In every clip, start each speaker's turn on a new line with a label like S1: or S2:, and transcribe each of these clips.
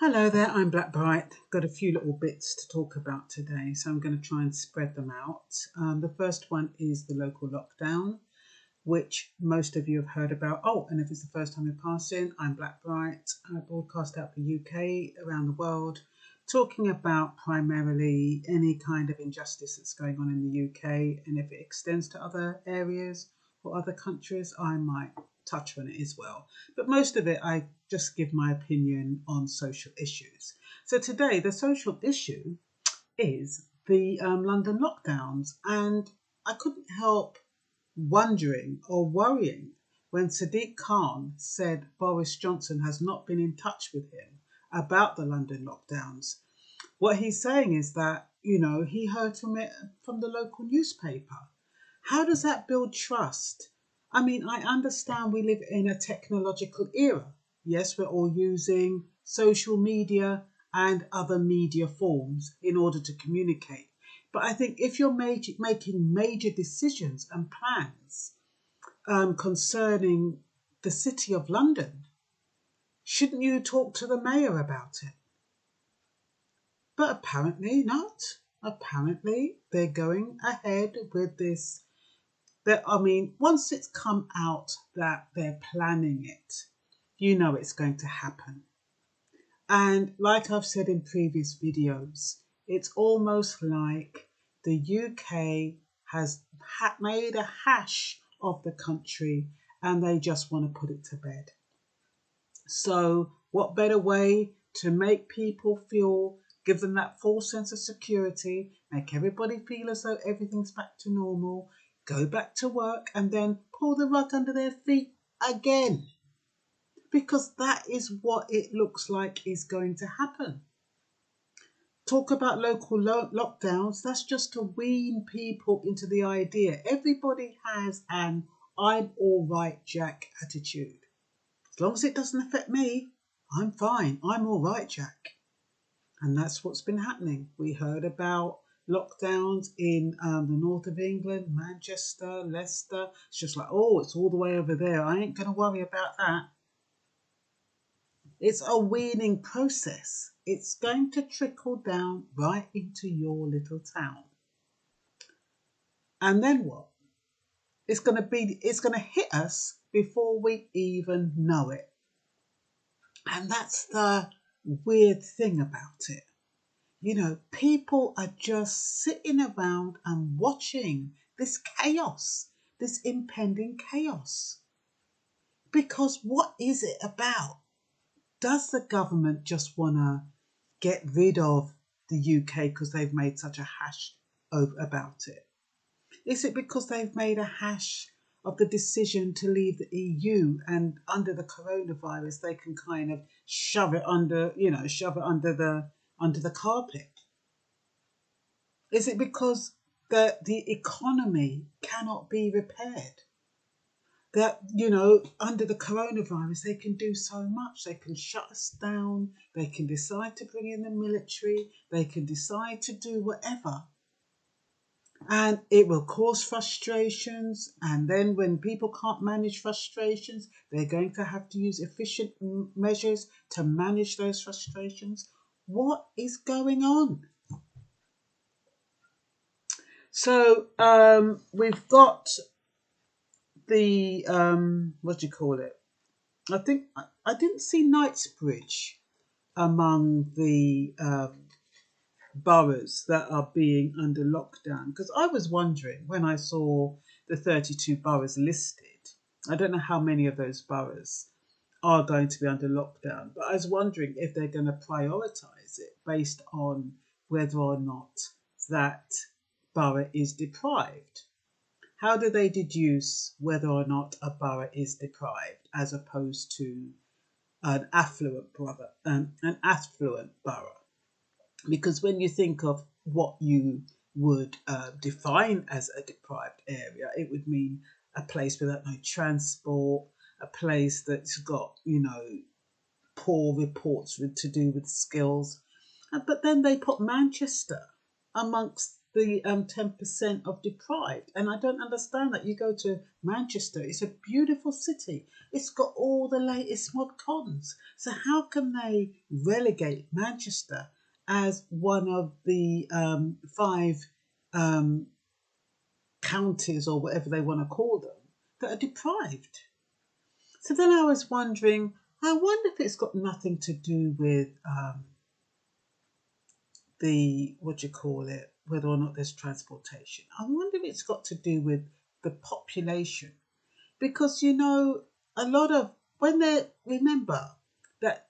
S1: Hello there, I'm Blackbright. Got a few little bits to talk about today, so I'm going to try and spread them out. The first one is the local lockdown, which most of you have heard about. Oh, and if it's the first time you're passing, I'm Blackbright. I broadcast out the UK, around the world, talking about primarily any kind of injustice that's going on in the UK, and if it extends to other areas or other countries, I might touch on it as well. But most of it, I just give my opinion on social issues. So today, the social issue is the London lockdowns, and I couldn't help wondering or worrying when Sadiq Khan said Boris Johnson has not been in touch with him about the London lockdowns. What he's saying is that, he heard from it from the local newspaper. How does that build trust? I mean, I understand we live in a technological era. Yes, we're all using social media and other media forms in order to communicate. But I think if you're making major decisions and plans concerning the City of London, shouldn't you talk to the mayor about it? But apparently not. Apparently they're going ahead with this. Once it's come out that they're planning it, you know it's going to happen. And like I've said in previous videos, it's almost like the UK has made a hash of the country and they just want to put it to bed. So what better way to make people feel, give them that false sense of security, make everybody feel as though everything's back to normal, go back to work and then pull the rug under their feet again. Because that is what it looks like is going to happen. Talk about local lockdowns, that's just to wean people into the idea. Everybody has an I'm all right, Jack attitude. As long as it doesn't affect me, I'm fine. I'm all right, Jack. And that's what's been happening. We heard about lockdowns in the north of England, Manchester, Leicester. It's just like, oh, it's all the way over there. I ain't going to worry about that. It's a weaning process. It's going to trickle down right into your little town. And then what? It's going to hit us before we even know it. And that's the weird thing about it. People are just sitting around and watching this chaos, this impending chaos. Because what is it about? Does the government just want to get rid of the UK because they've made such a hash about it? Is it because they've made a hash of the decision to leave the EU and under the coronavirus they can kind of shove it under the carpet? Is it because the economy cannot be repaired? That, under the coronavirus, they can do so much. They can shut us down. They can decide to bring in the military. They can decide to do whatever. And it will cause frustrations. And then when people can't manage frustrations, they're going to have to use efficient measures to manage those frustrations. What is going on? So we've got the what do you call it? I think I didn't see Knightsbridge among the boroughs that are being under lockdown, because I was wondering when I saw the 32 boroughs listed. I don't know how many of those boroughs are going to be under lockdown, but I was wondering if they're going to prioritise it based on whether or not that borough is deprived. How do they deduce whether or not a borough is deprived as opposed to an affluent borough? Because when you think of what you would define as a deprived area, it would mean a place without no transport, a place that's got, poor reports to do with skills. But then they put Manchester amongst the 10% of deprived. And I don't understand that. You go to Manchester, it's a beautiful city. It's got all the latest mod cons. So how can they relegate Manchester as one of the five counties or whatever they want to call them that are deprived? So then I was wondering, I wonder if it's got nothing to do with the, what do you call it, whether or not there's transportation. I wonder if it's got to do with the population. Because, you know, a lot of, when they, remember that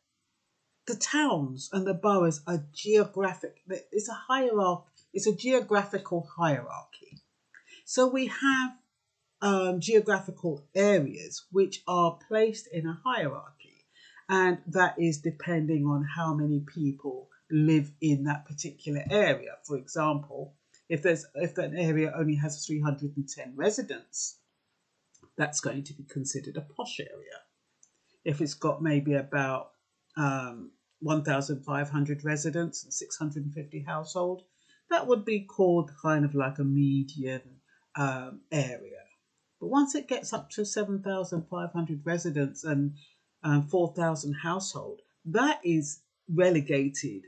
S1: the towns and the boroughs are geographic, it's a hierarchy, it's a geographical hierarchy. So we have geographical areas which are placed in a hierarchy, and that is depending on how many people live in that particular area. For example, if an area only has 310 residents, that's going to be considered a posh area. If it's got maybe about 1,500 residents and 650 household, that would be called kind of like a median area. But once it gets up to 7,500 residents and 4,000 household, that is relegated,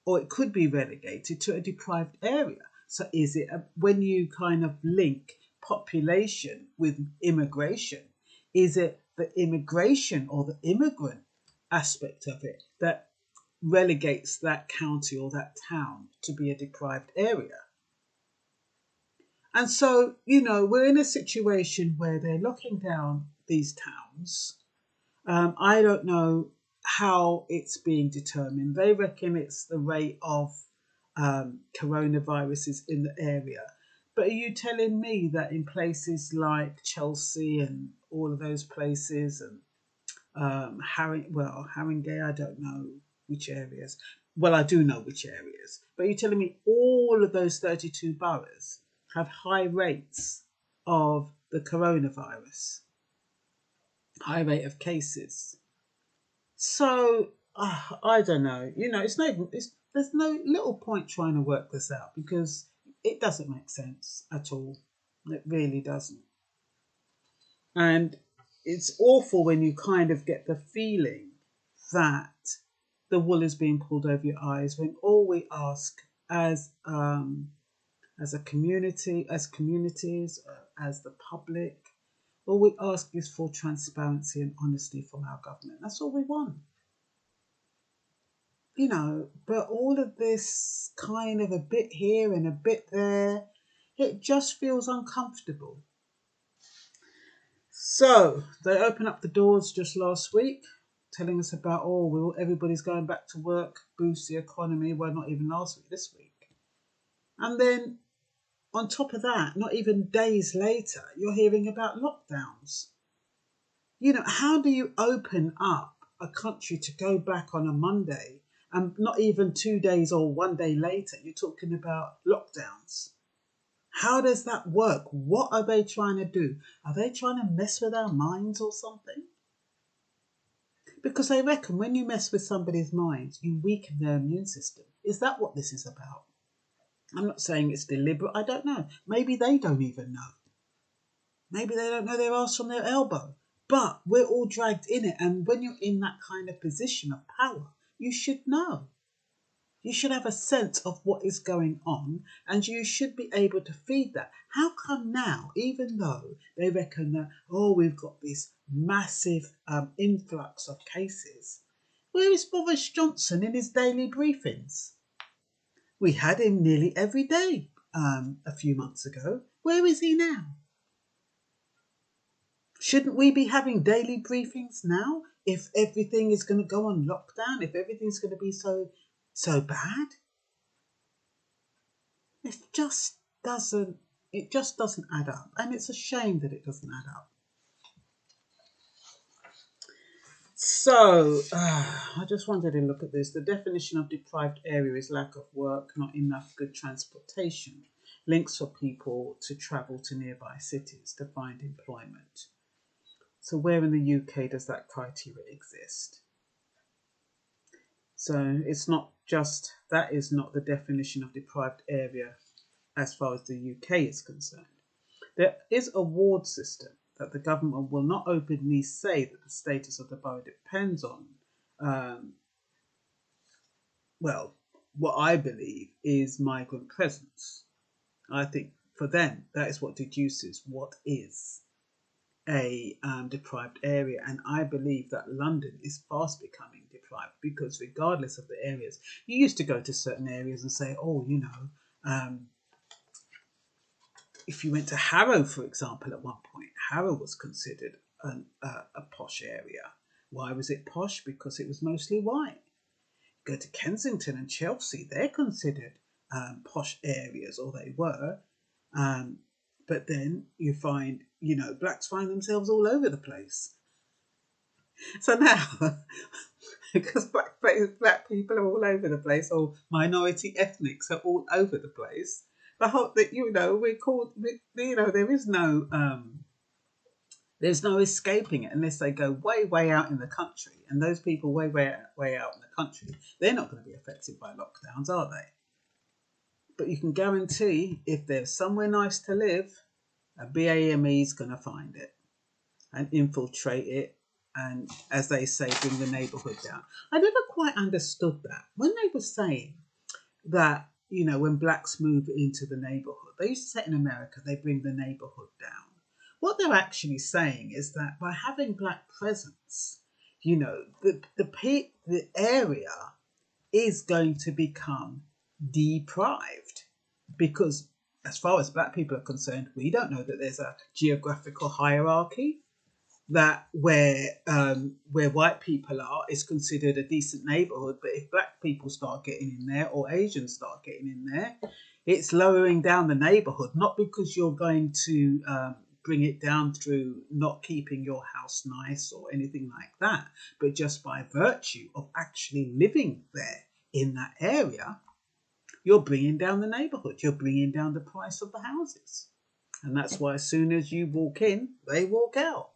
S1: or it could be relegated to a deprived area. So is it, when you kind of link population with immigration, is it the immigration or the immigrant aspect of it that relegates that county or that town to be a deprived area? And so, you know, we're in a situation where they're locking down these towns. I don't know how it's being determined. They reckon it's the rate of coronaviruses in the area. But are you telling me that in places like Chelsea and all of those places, and Haringey, I don't know which areas. Well, I do know which areas. But you're telling me all of those 32 boroughs have high rates of the coronavirus, high rate of cases. So I don't know. You know, there's no little point trying to work this out because it doesn't make sense at all. It really doesn't. And it's awful when you kind of get the feeling that the wool is being pulled over your eyes when all we ask as a community, as communities, as the public, all we ask is for transparency and honesty from our government. That's all we want. You know, but all of this kind of a bit here and a bit there, it just feels uncomfortable. So they opened up the doors just last week, telling us about, everybody's going back to work, boost the economy. Well, not even last week, this week. And then on top of that, not even days later, you're hearing about lockdowns. You know, how do you open up a country to go back on a Monday and not even 2 days or 1 day later, you're talking about lockdowns? How does that work? What are they trying to do? Are they trying to mess with our minds or something? Because they reckon when you mess with somebody's mind, you weaken their immune system. Is that what this is about? I'm not saying it's deliberate. I don't know. Maybe they don't even know. Maybe they don't know their arse from their elbow. But we're all dragged in it. And when you're in that kind of position of power, you should know. You should have a sense of what is going on, and you should be able to feed that. How come now, even though they reckon that, we've got this massive influx of cases, where is Boris Johnson in his daily briefings? We had him nearly every day a few months ago. Where is he now? Shouldn't we be having daily briefings now if everything is going to go on lockdown, if everything's going to be so bad? It just doesn't add up, and it's a shame that it doesn't add up. So I just wanted to look at this. The definition of deprived area is lack of work, not enough good transportation, links for people to travel to nearby cities to find employment. So where in the UK does that criteria exist? So it's not just, that is not the definition of deprived area as far as the UK is concerned. There is a ward system that the government will not openly say that the status of the borough depends on, um, well, what I believe is migrant presence. I think for them, that is what deduces what is a deprived area. And I believe that London is fast becoming deprived because, regardless of the areas, you used to go to certain areas and say, oh, if you went to Harrow, for example, at one point, Harrow was considered a posh area. Why was it posh? Because it was mostly white. Go to Kensington and Chelsea, they're considered posh areas, or they were. But then you find, blacks find themselves all over the place. So now, because black people are all over the place, or minority ethnics are all over the place, the whole that we're called, there's no escaping it unless they go way, way out in the country. And those people way, way out in the country, they're not going to be affected by lockdowns, are they? But you can guarantee if there's somewhere nice to live, a BAME is going to find it and infiltrate it. And as they say, bring the neighbourhood down. I never quite understood that. When they were saying that, when blacks move into the neighbourhood, they used to say in America, they bring the neighbourhood down. What they're actually saying is that by having black presence, the area is going to become deprived, because as far as black people are concerned, we don't know that there's a geographical hierarchy, that where white people are is considered a decent neighborhood, but if black people start getting in there or Asians start getting in there, it's lowering down the neighborhood, not because you're going to bring it down through not keeping your house nice or anything like that, but just by virtue of actually living there in that area, you're bringing down the neighborhood, you're bringing down the price of the houses. And that's why as soon as you walk in, they walk out.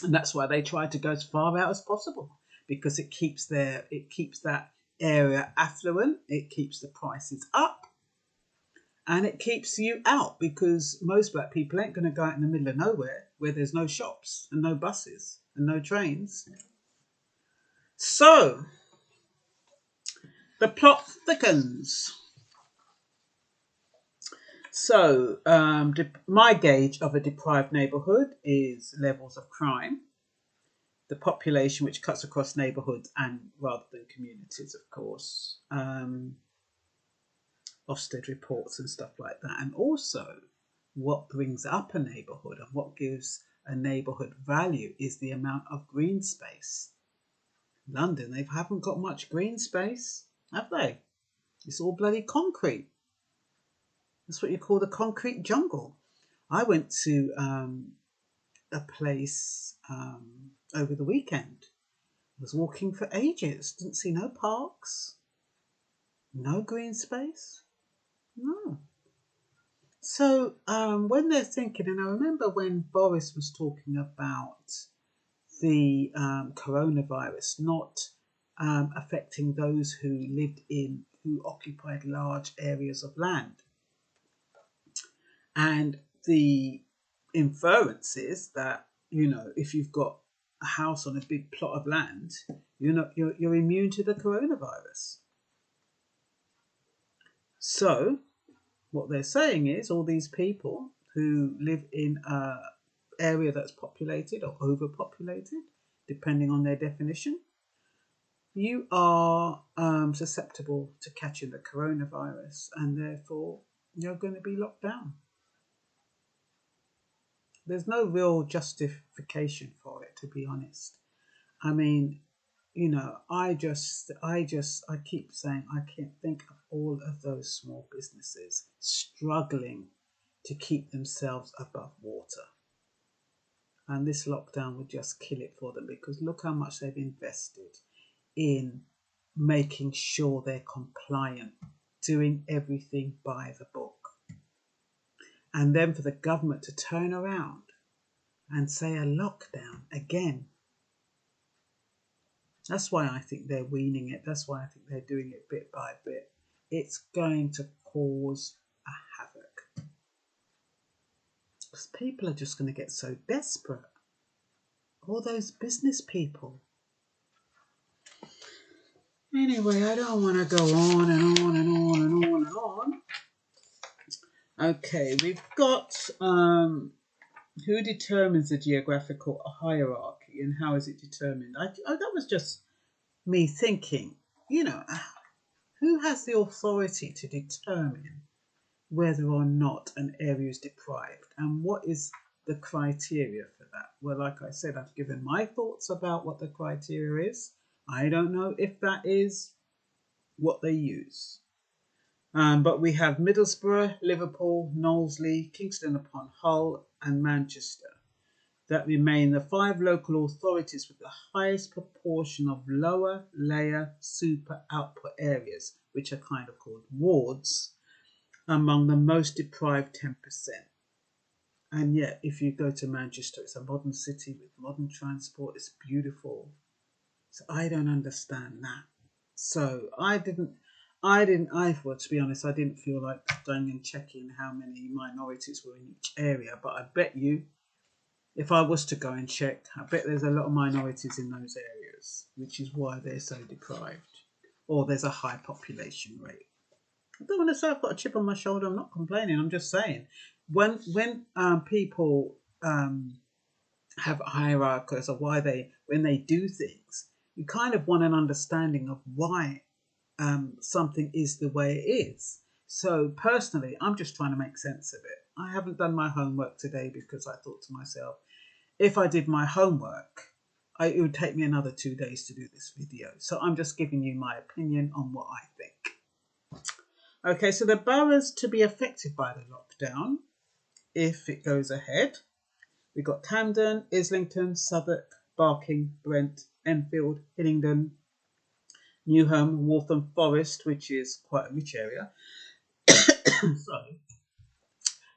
S1: And that's why they try to go as far out as possible, because it keeps that area affluent, it keeps the prices up, and it keeps you out, because most black people ain't going to go out in the middle of nowhere where there's no shops and no buses and no trains. So the plot thickens. So my gauge of a deprived neighbourhood is levels of crime, the population which cuts across neighbourhoods and rather than communities, of course, Ofsted reports and stuff like that, and also what brings up a neighbourhood and what gives a neighbourhood value is the amount of green space. London, they haven't got much green space, have they? It's all bloody concrete. That's what you call the concrete jungle. I went to a place over the weekend. I was walking for ages, didn't see no parks, no green space, no. So when they're thinking, and I remember when Boris was talking about the coronavirus not affecting those who occupied large areas of land. And the inference is that, if you've got a house on a big plot of land, you're immune to the coronavirus. So what they're saying is all these people who live in an area that's populated or overpopulated, depending on their definition, you are susceptible to catching the coronavirus, and therefore you're going to be locked down. There's no real justification for it, to be honest. I mean, I keep saying I can't think of all of those small businesses struggling to keep themselves above water. And this lockdown would just kill it for them, because look how much they've invested in making sure they're compliant, doing everything by the book. And then for the government to turn around and say a lockdown again. That's why I think they're weaning it. That's why I think they're doing it bit by bit. It's going to cause a havoc. Because people are just going to get so desperate. All those business people. Anyway, I don't want to go on and on and on and on and on. Okay, we've got who determines the geographical hierarchy and how is it determined? That was just me thinking, who has the authority to determine whether or not an area is deprived, and what is the criteria for that? Well, like I said, I've given my thoughts about what the criteria is. I don't know if that is what they use. But we have Middlesbrough, Liverpool, Knowsley, Kingston upon Hull and Manchester that remain the 5 local authorities with the highest proportion of lower layer super output areas, which are kind of called wards, among the most deprived 10%. And yet, if you go to Manchester, it's a modern city with modern transport. It's beautiful. So I don't understand that. So I thought, to be honest, I didn't feel like going and checking how many minorities were in each area. But I bet you, if I was to go and check, I bet there's a lot of minorities in those areas, which is why they're so deprived. Or there's a high population rate. I don't want to say I've got a chip on my shoulder. I'm not complaining. I'm just saying, when people have hierarchies of when they do things, you kind of want an understanding of why something is the way it is. So personally, I'm just trying to make sense of it. I haven't done my homework today because I thought to myself, if I did my homework, it would take me another 2 days to do this video. So I'm just giving you my opinion on what I think. Okay, so the boroughs to be affected by the lockdown, if it goes ahead, we've got Camden, Islington, Southwark, Barking, Brent, Enfield, Hillingdon, Newham, Waltham Forest, which is quite a rich area. Sorry.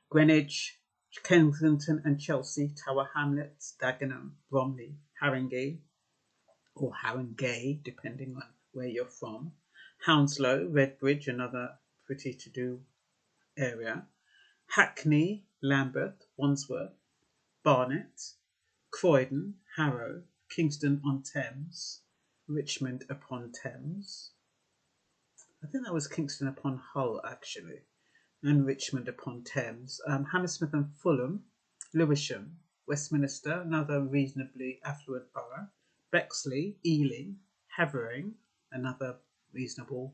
S1: Greenwich, Kensington and Chelsea, Tower Hamlets, Dagenham, Bromley, Haringey, or Haringey, depending on where you're from. Hounslow, Redbridge, another pretty to-do area. Hackney, Lambeth, Wandsworth, Barnet, Croydon, Harrow, Kingston on Thames, Richmond upon Thames. I think that was Kingston upon Hull actually, and Richmond upon Thames. Hammersmith and Fulham, Lewisham, Westminster, another reasonably affluent borough. Bexley, Ealing, Havering, another reasonable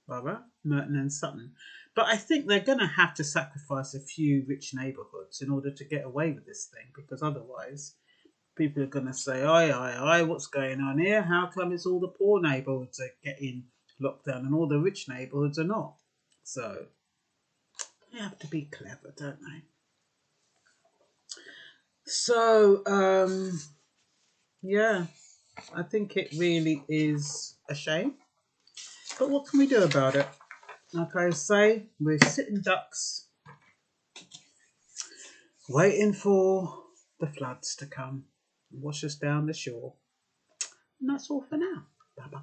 S1: borough. Merton and Sutton. But I think they're going to have to sacrifice a few rich neighbourhoods in order to get away with this thing, because otherwise people are going to say, aye, what's going on here? How come it's all the poor neighbourhoods that get in lockdown and all the rich neighbourhoods are not? So they have to be clever, don't they? So, yeah, I think it really is a shame. But what can we do about it? Like I say, we're sitting ducks, waiting for the floods to come and wash us down the shore. And that's all for now. Bye-bye.